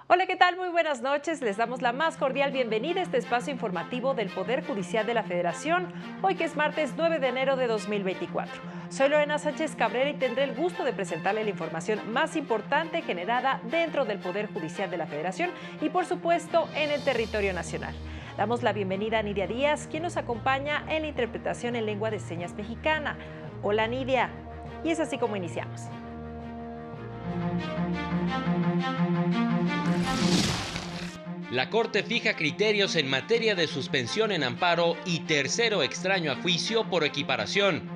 Hola, ¿qué tal? Muy buenas noches. Les damos la más cordial bienvenida a este espacio informativo del Poder Judicial de la Federación, hoy que es martes 9 de enero de 2024. Soy Lorena Sánchez Cabrera y tendré el gusto de presentarle la información más importante generada dentro del Poder Judicial de la Federación y, por supuesto, en el territorio nacional. Damos la bienvenida a Nidia Díaz, quien nos acompaña en la interpretación en lengua de señas mexicana. Hola, Nidia. Y es así como iniciamos. La Corte fija criterios en materia de suspensión en amparo y tercero extraño a juicio por equiparación.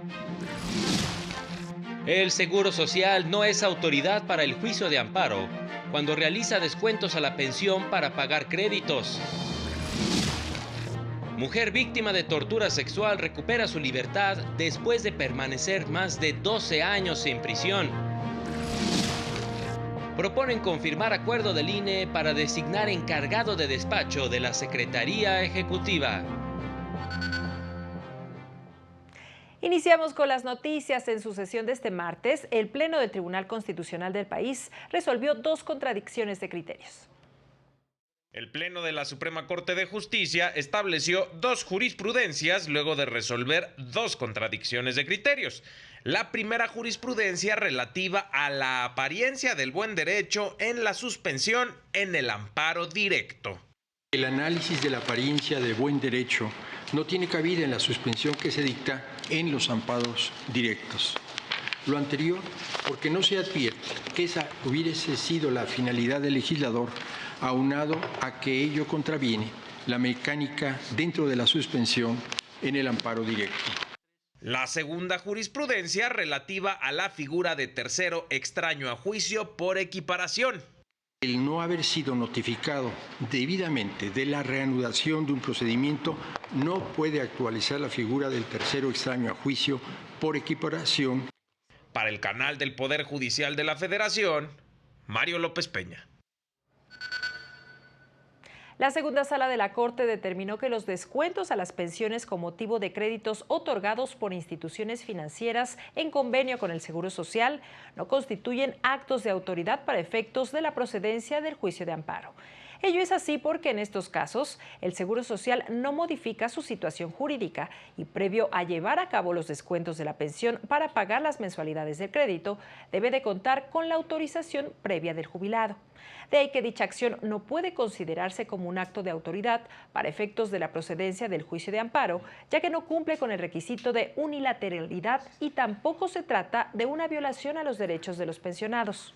El Seguro Social no es autoridad para el juicio de amparo cuando realiza descuentos a la pensión para pagar créditos. Mujer víctima de tortura sexual recupera su libertad después de permanecer más de 12 años en prisión. Proponen confirmar acuerdo del INE para designar encargado de despacho de la Secretaría Ejecutiva. Iniciamos con las noticias. En su sesión de este martes, el Pleno del Tribunal Constitucional del país resolvió dos contradicciones de criterios. El Pleno de la Suprema Corte de Justicia estableció dos jurisprudencias luego de resolver dos contradicciones de criterios. La primera jurisprudencia relativa a la apariencia del buen derecho en la suspensión en el amparo directo. El análisis de la apariencia de buen derecho no tiene cabida en la suspensión que se dicta en los amparos directos. Lo anterior porque no se advierte que esa hubiese sido la finalidad del legislador, aunado a que ello contraviene la mecánica dentro de la suspensión en el amparo directo. La segunda jurisprudencia relativa a la figura de tercero extraño a juicio por equiparación. El no haber sido notificado debidamente de la reanudación de un procedimiento no puede actualizar la figura del tercero extraño a juicio por equiparación. Para el canal del Poder Judicial de la Federación, Mario López Peña. La segunda sala de la Corte determinó que los descuentos a las pensiones con motivo de créditos otorgados por instituciones financieras en convenio con el Seguro Social no constituyen actos de autoridad para efectos de la procedencia del juicio de amparo. Ello es así porque en estos casos el Seguro Social no modifica su situación jurídica y previo a llevar a cabo los descuentos de la pensión para pagar las mensualidades del crédito, debe de contar con la autorización previa del jubilado. De ahí que dicha acción no puede considerarse como un acto de autoridad para efectos de la procedencia del juicio de amparo, ya que no cumple con el requisito de unilateralidad y tampoco se trata de una violación a los derechos de los pensionados.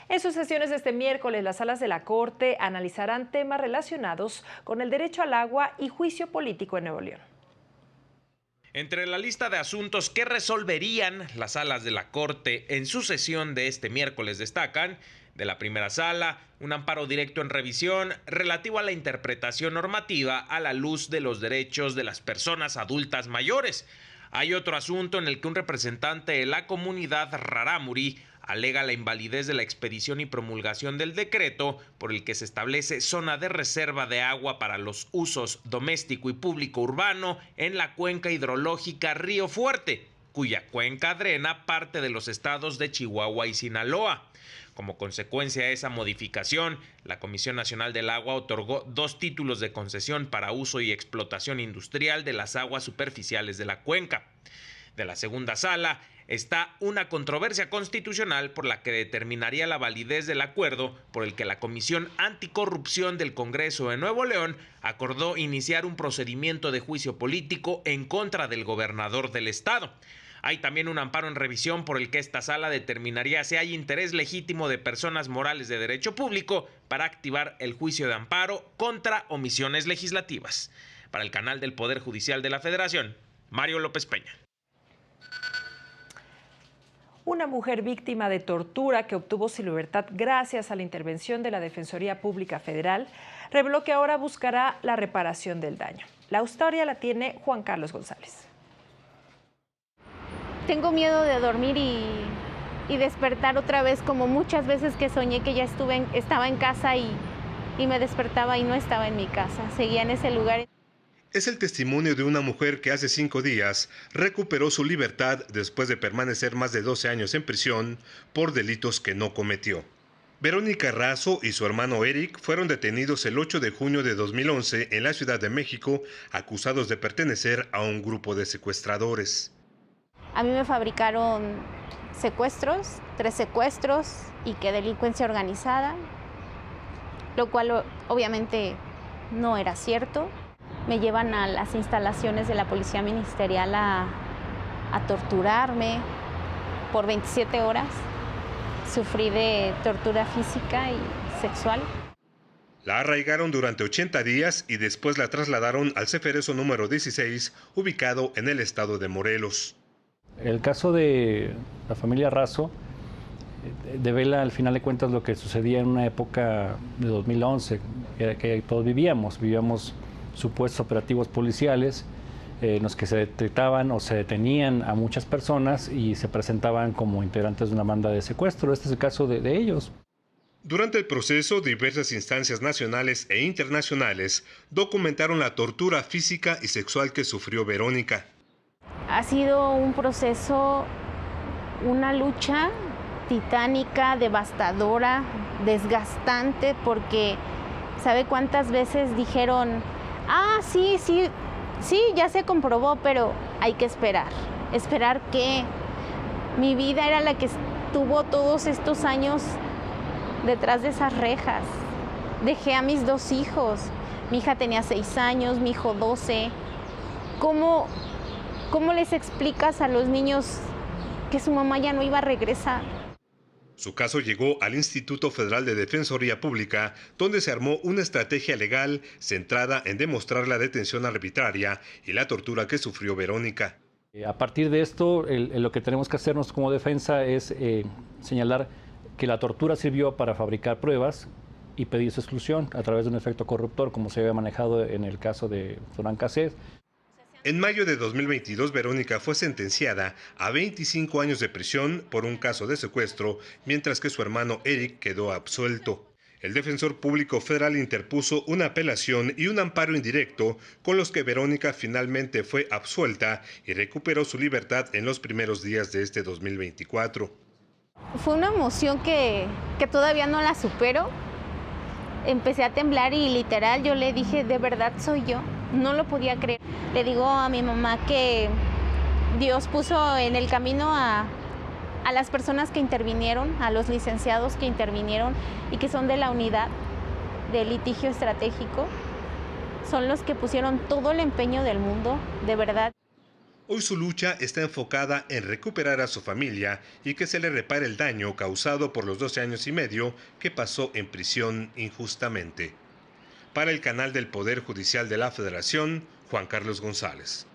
En sus sesiones de este miércoles, las salas de la Corte analizarán temas relacionados con el derecho al agua y juicio político en Nuevo León. Entre la lista de asuntos que resolverían las salas de la Corte en su sesión de este miércoles destacan: de la primera sala, un amparo directo en revisión relativo a la interpretación normativa a la luz de los derechos de las personas adultas mayores. Hay otro asunto en el que un representante de la comunidad rarámuri alega la invalidez de la expedición y promulgación del decreto por el que se establece zona de reserva de agua para los usos doméstico y público urbano en la cuenca hidrológica Río Fuerte, cuya cuenca drena parte de los estados de Chihuahua y Sinaloa. Como consecuencia de esa modificación, la Comisión Nacional del Agua otorgó 2 títulos de concesión para uso y explotación industrial de las aguas superficiales de la cuenca. De la segunda sala está una controversia constitucional por la que determinaría la validez del acuerdo por el que la Comisión Anticorrupción del Congreso de Nuevo León acordó iniciar un procedimiento de juicio político en contra del gobernador del estado. Hay también un amparo en revisión por el que esta sala determinaría si hay interés legítimo de personas morales de derecho público para activar el juicio de amparo contra omisiones legislativas. Para el canal del Poder Judicial de la Federación, Mario López Peña. Una mujer víctima de tortura que obtuvo su libertad gracias a la intervención de la Defensoría Pública Federal reveló que ahora buscará la reparación del daño. La historia la tiene Juan Carlos González. Tengo miedo de dormir y despertar otra vez, como muchas veces que soñé que ya estaba en casa y y me despertaba y no estaba en mi casa, seguía en ese lugar. Es el testimonio de una mujer que hace 5 días recuperó su libertad después de permanecer más de 12 años en prisión por delitos que no cometió. Verónica Razo y su hermano Eric fueron detenidos el 8 de junio de 2011 en la Ciudad de México, acusados de pertenecer a un grupo de secuestradores. A mí me fabricaron secuestros, 3 secuestros y que delincuencia organizada, lo cual obviamente no era cierto. Me llevan a las instalaciones de la Policía Ministerial a torturarme por 27 horas. Sufrí de tortura física y sexual. La arraigaron durante 80 días y después la trasladaron al Ceferezo número 16, ubicado en el estado de Morelos. El caso de la familia Razo devela al final de cuentas lo que sucedía en una época de 2011, que todos vivíamos supuestos operativos policiales en los que se detectaban o se detenían a muchas personas y se presentaban como integrantes de una banda de secuestro. Este es el caso de ellos. Durante el proceso, diversas instancias nacionales e internacionales documentaron la tortura física y sexual que sufrió Verónica. Ha sido un proceso, una lucha titánica, devastadora, desgastante, porque ¿sabe cuántas veces dijeron, sí, ya se comprobó, pero hay que esperar? ¿Esperar qué? Mi vida era la que estuvo todos estos años detrás de esas rejas. Dejé a mis 2 hijos. Mi hija tenía 6 años, mi hijo 12. ¿Cómo les explicas a los niños que su mamá ya no iba a regresar? Su caso llegó al Instituto Federal de Defensoría Pública, donde se armó una estrategia legal centrada en demostrar la detención arbitraria y la tortura que sufrió Verónica. A partir de esto, lo que tenemos que hacernos como defensa es señalar que la tortura sirvió para fabricar pruebas y pedir su exclusión a través de un efecto corruptor, como se había manejado en el caso de Durán Cassés. En mayo de 2022, Verónica fue sentenciada a 25 años de prisión por un caso de secuestro, mientras que su hermano Eric quedó absuelto. El defensor público federal interpuso una apelación y un amparo indirecto, con los que Verónica finalmente fue absuelta y recuperó su libertad en los primeros días de este 2024. Fue una emoción que todavía no la supero. Empecé a temblar y literal yo le dije, ¿de verdad soy yo? No lo podía creer. Le digo a mi mamá que Dios puso en el camino a las personas que intervinieron, a los licenciados que intervinieron y que son de la unidad de litigio estratégico. Son los que pusieron todo el empeño del mundo, de verdad. Hoy su lucha está enfocada en recuperar a su familia y que se le repare el daño causado por los 12 años y medio que pasó en prisión injustamente. Para el canal del Poder Judicial de la Federación, Juan Carlos González.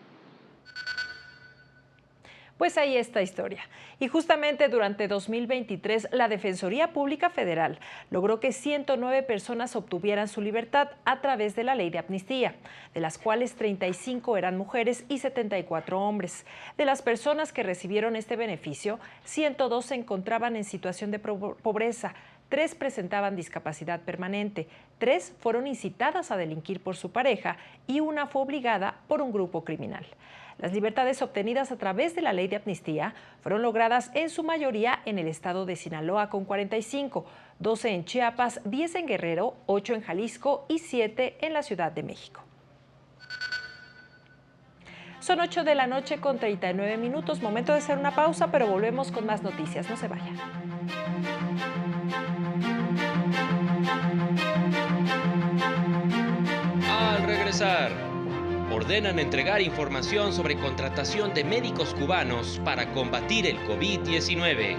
Pues ahí está historia. Y justamente durante 2023, la Defensoría Pública Federal logró que 109 personas obtuvieran su libertad a través de la ley de amnistía, de las cuales 35 eran mujeres y 74 hombres. De las personas que recibieron este beneficio, 102 se encontraban en situación de pobreza, 3 presentaban discapacidad permanente, 3 fueron incitadas a delinquir por su pareja y 1 fue obligada por un grupo criminal. Las libertades obtenidas a través de la ley de amnistía fueron logradas en su mayoría en el estado de Sinaloa con 45, 12 en Chiapas, 10 en Guerrero, 8 en Jalisco y 7 en la Ciudad de México. Son 8 de la noche con 39 minutos, momento de hacer una pausa, pero volvemos con más noticias, no se vayan. Al regresar, ordenan entregar información sobre contratación de médicos cubanos para combatir el COVID-19.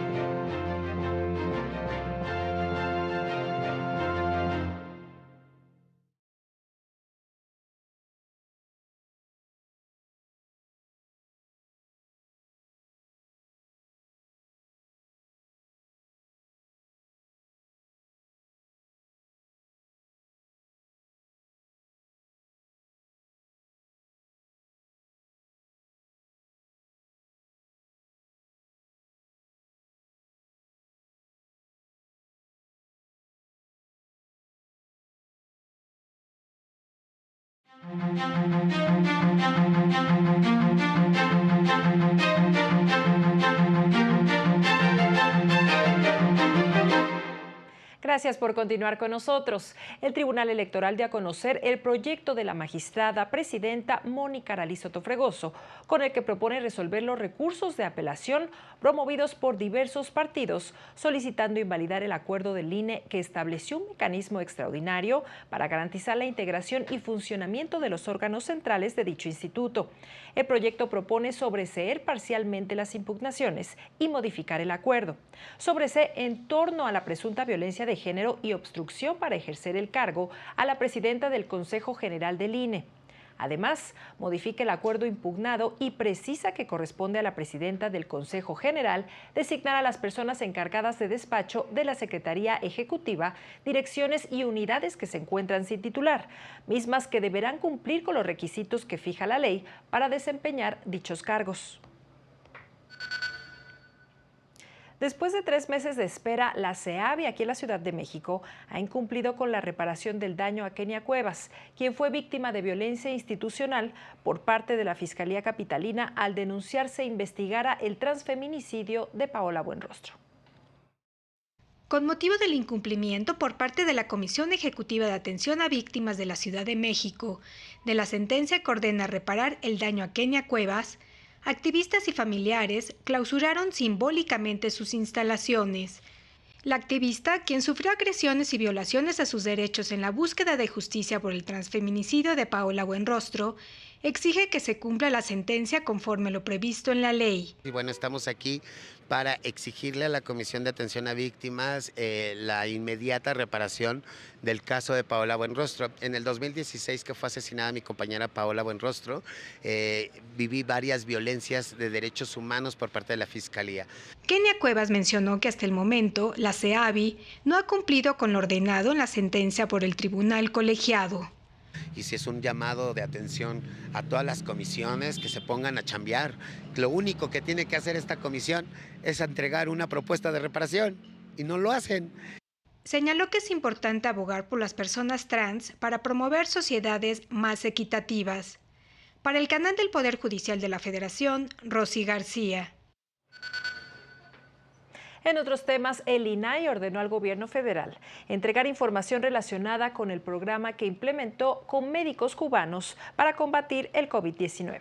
Gracias por continuar con nosotros. El Tribunal Electoral dio a conocer el proyecto de la magistrada presidenta Mónica Aralí Soto Fregoso, con el que propone resolver los recursos de apelación promovidos por diversos partidos, solicitando invalidar el acuerdo del INE que estableció un mecanismo extraordinario para garantizar la integración y funcionamiento de los órganos centrales de dicho instituto. El proyecto propone sobreseer parcialmente las impugnaciones y modificar el acuerdo. Sobreseer en torno a la presunta violencia de género y obstrucción para ejercer el cargo a la presidenta del Consejo General del INE. Además, modifica el acuerdo impugnado y precisa que corresponde a la presidenta del Consejo General designar a las personas encargadas de despacho de la Secretaría Ejecutiva, direcciones y unidades que se encuentran sin titular, mismas que deberán cumplir con los requisitos que fija la ley para desempeñar dichos cargos. Después de 3 meses de espera, la CEAVI aquí en la Ciudad de México ha incumplido con la reparación del daño a Kenia Cuevas, quien fue víctima de violencia institucional por parte de la Fiscalía Capitalina al denunciar se investigara el transfeminicidio de Paola Buenrostro. Con motivo del incumplimiento por parte de la Comisión Ejecutiva de Atención a Víctimas de la Ciudad de México de la sentencia que ordena reparar el daño a Kenia Cuevas, activistas y familiares clausuraron simbólicamente sus instalaciones. La activista, quien sufrió agresiones y violaciones a sus derechos en la búsqueda de justicia por el transfeminicidio de Paola Buenrostro, exige que se cumpla la sentencia conforme lo previsto en la ley. Y bueno, estamos aquí para exigirle a la Comisión de Atención a Víctimas la inmediata reparación del caso de Paola Buenrostro. En el 2016, que fue asesinada mi compañera Paola Buenrostro, viví varias violencias de derechos humanos por parte de la Fiscalía. Kenia Cuevas mencionó que hasta el momento la CEAVI no ha cumplido con lo ordenado en la sentencia por el tribunal colegiado. Y si es un llamado de atención a todas las comisiones que se pongan a chambear. Lo único que tiene que hacer esta comisión es entregar una propuesta de reparación y no lo hacen. Señaló que es importante abogar por las personas trans para promover sociedades más equitativas. Para el canal del Poder Judicial de la Federación, Rosy García. En otros temas, el INAI ordenó al gobierno federal entregar información relacionada con el programa que implementó con médicos cubanos para combatir el COVID-19.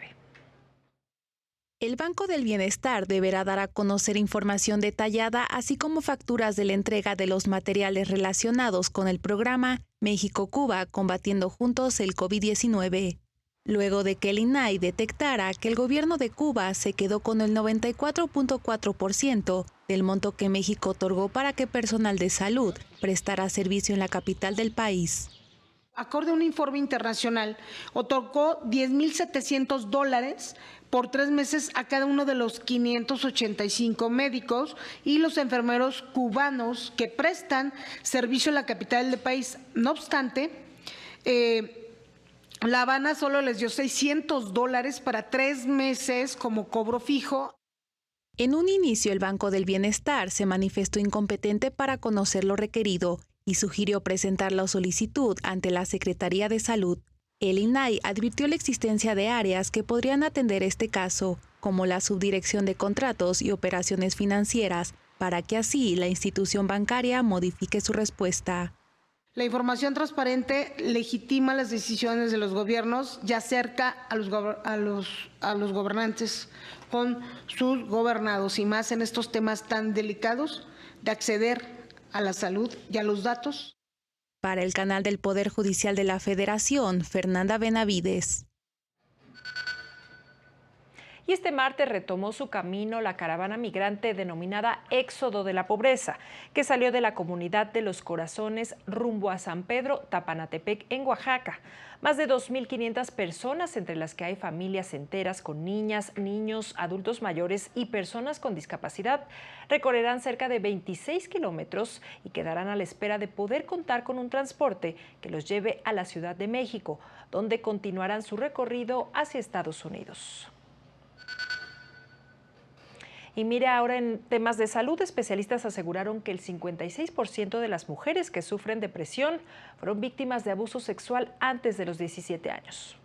El Banco del Bienestar deberá dar a conocer información detallada, así como facturas de la entrega de los materiales relacionados con el programa México-Cuba Combatiendo Juntos el COVID-19. Luego de que el INAI detectara que el gobierno de Cuba se quedó con el 94.4% del monto que México otorgó para que personal de salud prestara servicio en la capital del país. Acorde a un informe internacional, otorgó $10,700 por 3 meses a cada uno de los 585 médicos y los enfermeros cubanos que prestan servicio en la capital del país. No obstante, La Habana solo les dio $600 para 3 meses como cobro fijo. En un inicio, el Banco del Bienestar se manifestó incompetente para conocer lo requerido y sugirió presentar la solicitud ante la Secretaría de Salud. El INAI advirtió la existencia de áreas que podrían atender este caso, como la Subdirección de Contratos y Operaciones Financieras, para que así la institución bancaria modifique su respuesta. La información transparente legitima las decisiones de los gobiernos y acerca a los gobernantes con sus gobernados, y más en estos temas tan delicados de acceder a la salud y a los datos. Para el canal del Poder Judicial de la Federación, Fernanda Benavides. Y este martes retomó su camino la caravana migrante denominada Éxodo de la Pobreza, que salió de la comunidad de Los Corazones rumbo a San Pedro, Tapanatepec, en Oaxaca. Más de 2.500 personas, entre las que hay familias enteras con niñas, niños, adultos mayores y personas con discapacidad, recorrerán cerca de 26 kilómetros y quedarán a la espera de poder contar con un transporte que los lleve a la Ciudad de México, donde continuarán su recorrido hacia Estados Unidos. Y mire, ahora en temas de salud, especialistas aseguraron que el 56% de las mujeres que sufren depresión fueron víctimas de abuso sexual antes de los 17 años.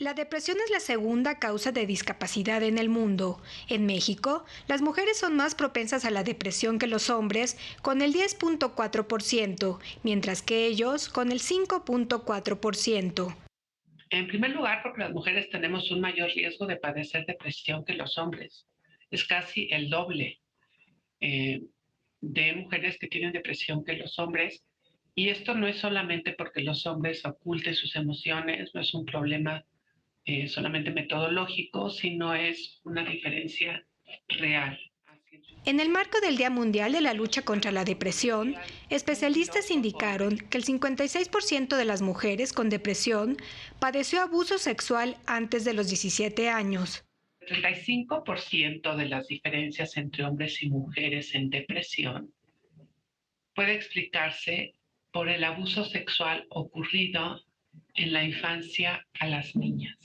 La depresión es la segunda causa de discapacidad en el mundo. En México, las mujeres son más propensas a la depresión que los hombres, con el 10.4%, mientras que ellos con el 5.4%. En primer lugar, porque las mujeres tenemos un mayor riesgo de padecer depresión que los hombres. Es casi el doble de mujeres que tienen depresión que los hombres. Y esto no es solamente porque los hombres oculten sus emociones, no es un problema solamente metodológico, sino es una diferencia real. En el marco del Día Mundial de la Lucha contra la Depresión, especialistas indicaron que el 56% de las mujeres con depresión padeció abuso sexual antes de los 17 años. El 35% de las diferencias entre hombres y mujeres en depresión puede explicarse por el abuso sexual ocurrido en la infancia a las niñas.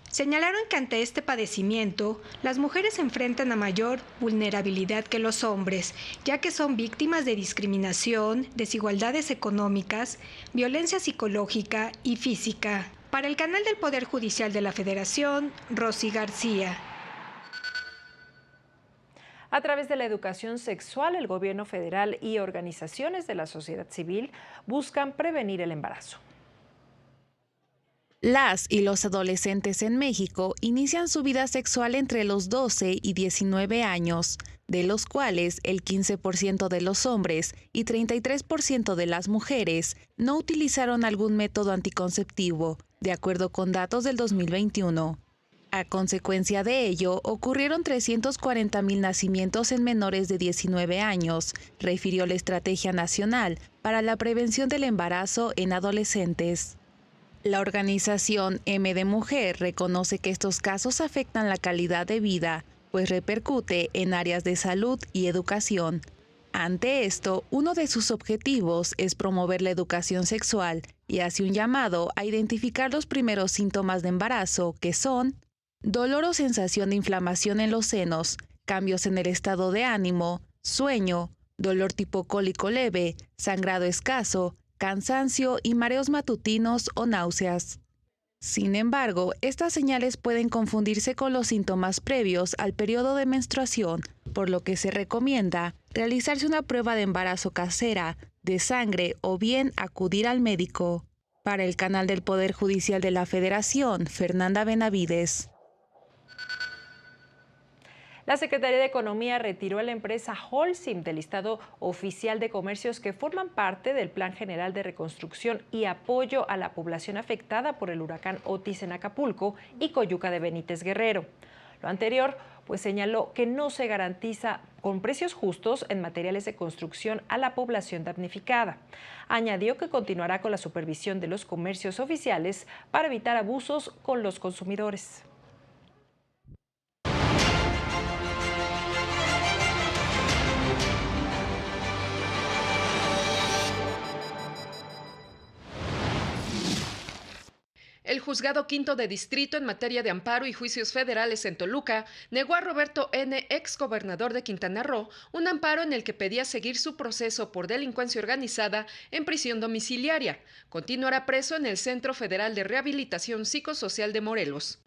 Señalaron que ante este padecimiento, las mujeres se enfrentan a mayor vulnerabilidad que los hombres, ya que son víctimas de discriminación, desigualdades económicas, violencia psicológica y física. Para el canal del Poder Judicial de la Federación, Rosy García. A través de la educación sexual, el gobierno federal y organizaciones de la sociedad civil buscan prevenir el embarazo. Las y los adolescentes en México inician su vida sexual entre los 12 y 19 años, de los cuales el 15% de los hombres y 33% de las mujeres no utilizaron algún método anticonceptivo, de acuerdo con datos del 2021. A consecuencia de ello, ocurrieron 340,000 nacimientos en menores de 19 años, refirió la Estrategia Nacional para la Prevención del Embarazo en Adolescentes. La organización M de Mujer reconoce que estos casos afectan la calidad de vida, pues repercute en áreas de salud y educación. Ante esto, uno de sus objetivos es promover la educación sexual y hace un llamado a identificar los primeros síntomas de embarazo, que son dolor o sensación de inflamación en los senos, cambios en el estado de ánimo, sueño, dolor tipo cólico leve, sangrado escaso, cansancio y mareos matutinos o náuseas. Sin embargo, estas señales pueden confundirse con los síntomas previos al periodo de menstruación, por lo que se recomienda realizarse una prueba de embarazo casera, de sangre o bien acudir al médico. Para el canal del Poder Judicial de la Federación, Fernanda Benavides. La Secretaría de Economía retiró a la empresa Holcim del listado oficial de comercios que forman parte del Plan General de Reconstrucción y Apoyo a la Población Afectada por el huracán Otis en Acapulco y Coyuca de Benítez Guerrero. Lo anterior, pues señaló que no se garantiza con precios justos en materiales de construcción a la población damnificada. Añadió que continuará con la supervisión de los comercios oficiales para evitar abusos con los consumidores. El Juzgado Quinto de Distrito en materia de amparo y juicios federales en Toluca negó a Roberto N., exgobernador de Quintana Roo, un amparo en el que pedía seguir su proceso por delincuencia organizada en prisión domiciliaria. Continuará preso en el Centro Federal de Rehabilitación Psicosocial de Morelos.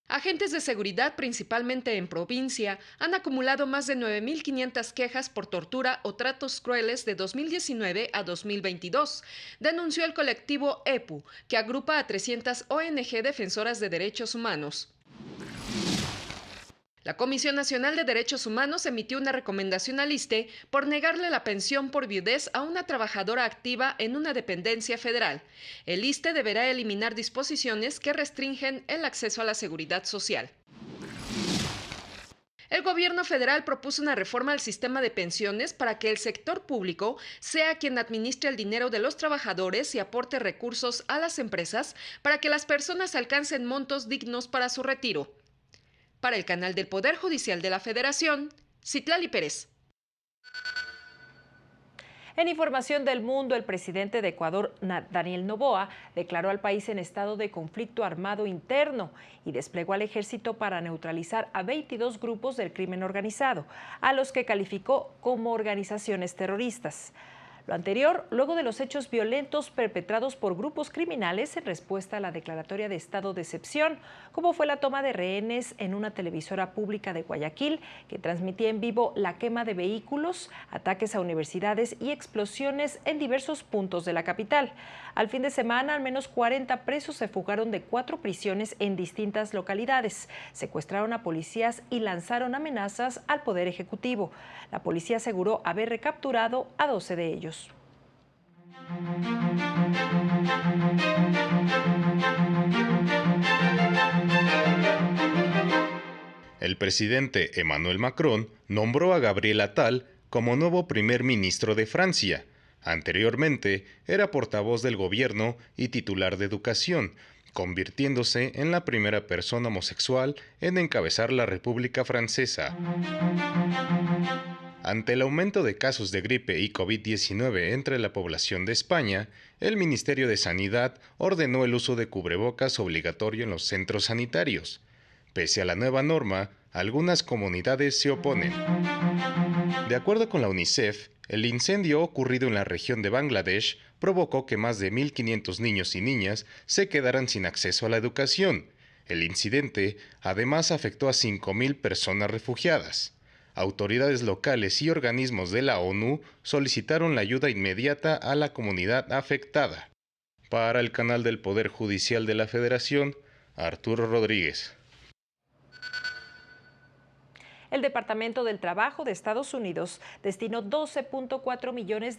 Agentes de seguridad, principalmente en provincia, han acumulado más de 9.500 quejas por tortura o tratos crueles de 2019 a 2022, denunció el colectivo EPU, que agrupa a 300 ONG defensoras de derechos humanos. La Comisión Nacional de Derechos Humanos emitió una recomendación al ISSSTE por negarle la pensión por viudez a una trabajadora activa en una dependencia federal. El ISSSTE deberá eliminar disposiciones que restringen el acceso a la seguridad social. El gobierno federal propuso una reforma al sistema de pensiones para que el sector público sea quien administre el dinero de los trabajadores y aporte recursos a las empresas para que las personas alcancen montos dignos para su retiro. Para el canal del Poder Judicial de la Federación, Citlali Pérez. En información del mundo, el presidente de Ecuador, Daniel Noboa, declaró al país en estado de conflicto armado interno y desplegó al ejército para neutralizar a 22 grupos del crimen organizado, a los que calificó como organizaciones terroristas. Lo anterior, luego de los hechos violentos perpetrados por grupos criminales en respuesta a la declaratoria de estado de excepción, como fue la toma de rehenes en una televisora pública de Guayaquil que transmitía en vivo la quema de vehículos, ataques a universidades y explosiones en diversos puntos de la capital. Al fin de semana, al menos 40 presos se fugaron de 4 prisiones en distintas localidades, secuestraron a policías y lanzaron amenazas al Poder Ejecutivo. La policía aseguró haber recapturado a 12 de ellos. El presidente Emmanuel Macron nombró a Gabriel Attal como nuevo primer ministro de Francia. Anteriormente era portavoz del gobierno y titular de educación, convirtiéndose en la primera persona homosexual en encabezar la República Francesa. Ante el aumento de casos de gripe y COVID-19 entre la población de España, el Ministerio de Sanidad ordenó el uso de cubrebocas obligatorio en los centros sanitarios. Pese a la nueva norma, algunas comunidades se oponen. De acuerdo con la UNICEF, el incendio ocurrido en la región de Bangladesh provocó que más de 1.500 niños y niñas se quedaran sin acceso a la educación. El incidente además afectó a 5.000 personas refugiadas. Autoridades locales y organismos de la ONU solicitaron la ayuda inmediata a la comunidad afectada. Para el canal del Poder Judicial de la Federación, Arturo Rodríguez. El Departamento del Trabajo de Estados Unidos destinó $12.4 millones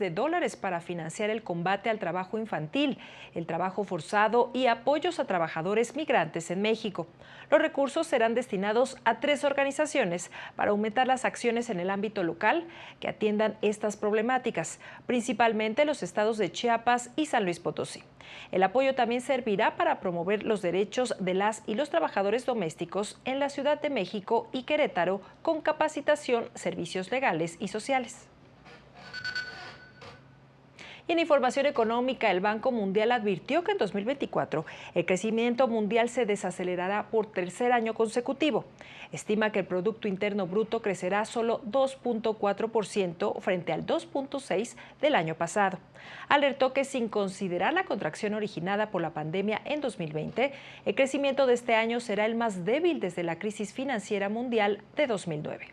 para financiar el combate al trabajo infantil, el trabajo forzado y apoyos a trabajadores migrantes en México. Los recursos serán destinados a 3 organizaciones para aumentar las acciones en el ámbito local que atiendan estas problemáticas, principalmente los estados de Chiapas y San Luis Potosí. El apoyo también servirá para promover los derechos de las y los trabajadores domésticos en la Ciudad de México y Querétaro con capacitación, servicios legales y sociales. Y en información económica, el Banco Mundial advirtió que en 2024 el crecimiento mundial se desacelerará por tercer año consecutivo. Estima que el Producto Interno Bruto crecerá solo 2.4% frente al 2.6% del año pasado. Alertó que sin considerar la contracción originada por la pandemia en 2020, el crecimiento de este año será el más débil desde la crisis financiera mundial de 2009.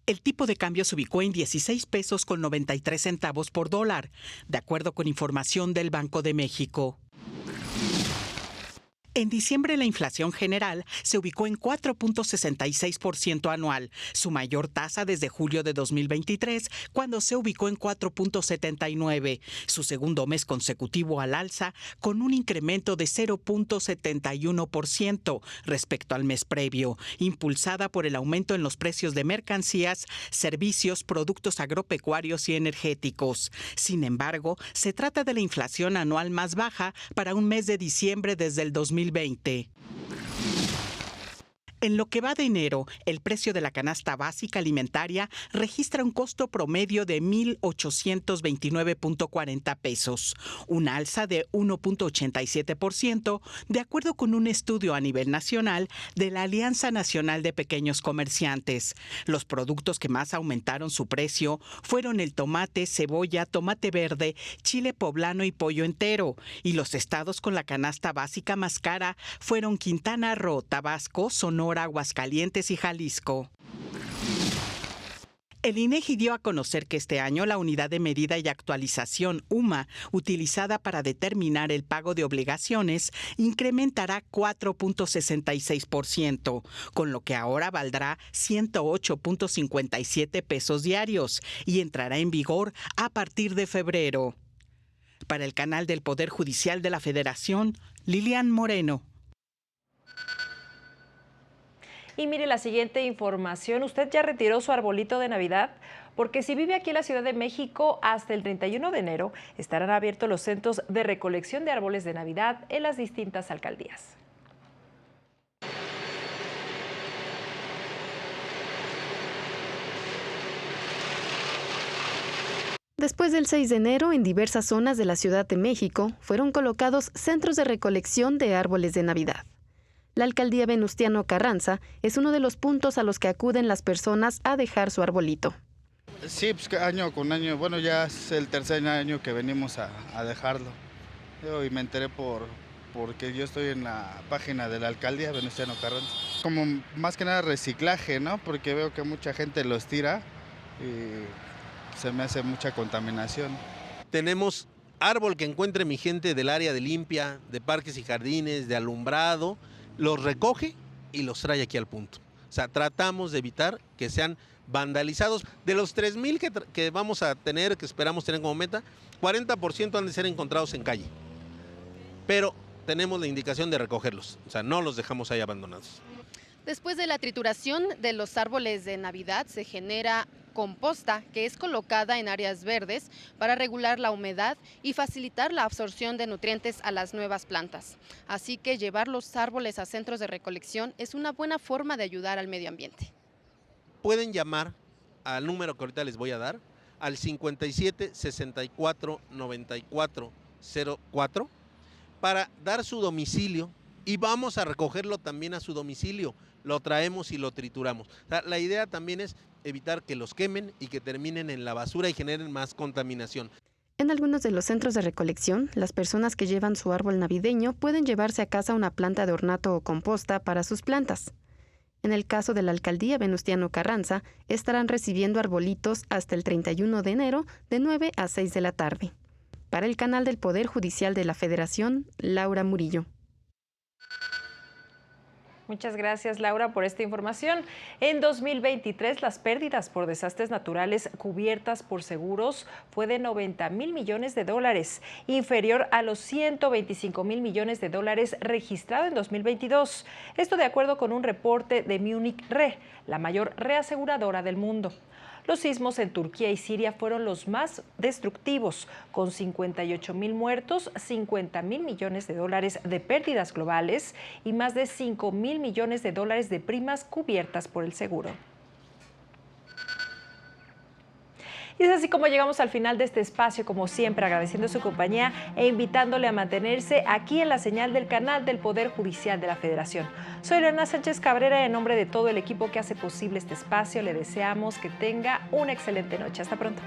El tipo de cambio se ubicó en 16 pesos con 93 centavos por dólar, de acuerdo con información del Banco de México. En diciembre, la inflación general se ubicó en 4.66% anual, su mayor tasa desde julio de 2023, cuando se ubicó en 4.79%, su segundo mes consecutivo al alza, con un incremento de 0.71% respecto al mes previo, impulsada por el aumento en los precios de mercancías, servicios, productos agropecuarios y energéticos. Sin embargo, se trata de la inflación anual más baja para un mes de diciembre desde el 2020. En lo que va de enero, el precio de la canasta básica alimentaria registra un costo promedio de 1,829.40 pesos, una alza de 1.87%, de acuerdo con un estudio a nivel nacional de la Alianza Nacional de Pequeños Comerciantes. Los productos que más aumentaron su precio fueron el tomate, cebolla, tomate verde, chile poblano y pollo entero, y los estados con la canasta básica más cara fueron Quintana Roo, Tabasco, Sonora, Aguascalientes y Jalisco. El INEGI dio a conocer que este año la unidad de medida y actualización UMA, utilizada para determinar el pago de obligaciones, incrementará 4.66%, con lo que ahora valdrá 108.57 pesos diarios y entrará en vigor a partir de febrero. Para el canal del Poder Judicial de la Federación, Lilian Moreno. Y mire la siguiente información, ¿usted ya retiró su arbolito de Navidad? Porque si vive aquí en la Ciudad de México, hasta el 31 de enero estarán abiertos los centros de recolección de árboles de Navidad en las distintas alcaldías. Después del 6 de enero, en diversas zonas de la Ciudad de México, fueron colocados centros de recolección de árboles de Navidad. La alcaldía Venustiano Carranza es uno de los puntos a los que acuden las personas a dejar su arbolito. Sí, pues año con año, bueno, ya es el tercer año que venimos a dejarlo. Y me enteré porque yo estoy en la página de la alcaldía Venustiano Carranza. Como más que nada reciclaje, ¿no? Porque veo que mucha gente los tira y se me hace mucha contaminación. Tenemos árbol que encuentre mi gente del área de limpia, de parques y jardines, de alumbrado, los recoge y los trae aquí al punto. O sea, tratamos de evitar que sean vandalizados. De los 3,000 que vamos a tener, que esperamos tener como meta, 40% han de ser encontrados en calle. Pero tenemos la indicación de recogerlos, o sea, no los dejamos ahí abandonados. Después de la trituración de los árboles de Navidad se genera composta que es colocada en áreas verdes para regular la humedad y facilitar la absorción de nutrientes a las nuevas plantas. Así que llevar los árboles a centros de recolección es una buena forma de ayudar al medio ambiente. Pueden llamar al número que ahorita les voy a dar, al 57 64 94 04 para dar su domicilio y vamos a recogerlo también a su domicilio. Lo traemos y lo trituramos. O sea, la idea también es evitar que los quemen y que terminen en la basura y generen más contaminación. En algunos de los centros de recolección, las personas que llevan su árbol navideño pueden llevarse a casa una planta de ornato o composta para sus plantas. En el caso de la alcaldía Venustiano Carranza, estarán recibiendo arbolitos hasta el 31 de enero de 9 a 6 de la tarde. Para el canal del Poder Judicial de la Federación, Laura Murillo. Muchas gracias, Laura, por esta información. En 2023, las pérdidas por desastres naturales cubiertas por seguros fue de 90,000 millones de dólares, inferior a los 125,000 millones de dólares registrado en 2022. Esto de acuerdo con un reporte de Munich Re, la mayor reaseguradora del mundo. Los sismos en Turquía y Siria fueron los más destructivos, con 58,000 muertos, 50,000 millones de dólares de pérdidas globales y más de 5,000 millones de dólares de primas cubiertas por el seguro. Y es así como llegamos al final de este espacio, como siempre, agradeciendo su compañía e invitándole a mantenerse aquí en la señal del canal del Poder Judicial de la Federación. Soy Elena Sánchez Cabrera y en nombre de todo el equipo que hace posible este espacio, le deseamos que tenga una excelente noche. Hasta pronto.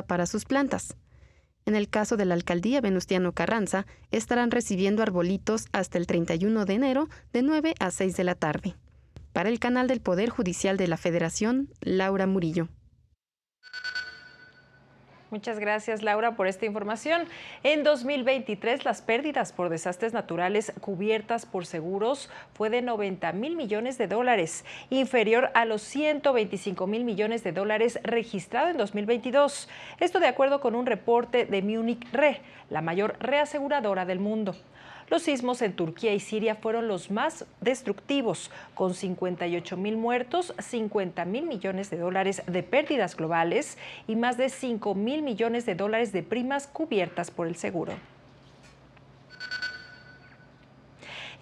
Para sus plantas. En el caso de la alcaldía Venustiano Carranza, estarán recibiendo arbolitos hasta el 31 de enero de 9 a 6 de la tarde. Para el canal del Poder Judicial de la Federación, Laura Murillo. Muchas gracias, Laura, por esta información. En 2023, las pérdidas por desastres naturales cubiertas por seguros fue de 90,000 millones de dólares, inferior a los 125,000 millones de dólares registrado en 2022. Esto de acuerdo con un reporte de Munich Re, la mayor reaseguradora del mundo. Los sismos en Turquía y Siria fueron los más destructivos, con 58,000 muertos, 50,000 millones de dólares de pérdidas globales y más de 5,000 millones de dólares de primas cubiertas por el seguro.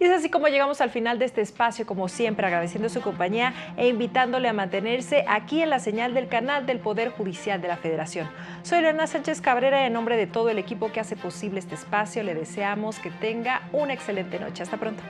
Y es así como llegamos al final de este espacio, como siempre, agradeciendo su compañía e invitándole a mantenerse aquí en la señal del canal del Poder Judicial de la Federación. Soy Elena Sánchez Cabrera y en nombre de todo el equipo que hace posible este espacio, le deseamos que tenga una excelente noche. Hasta pronto.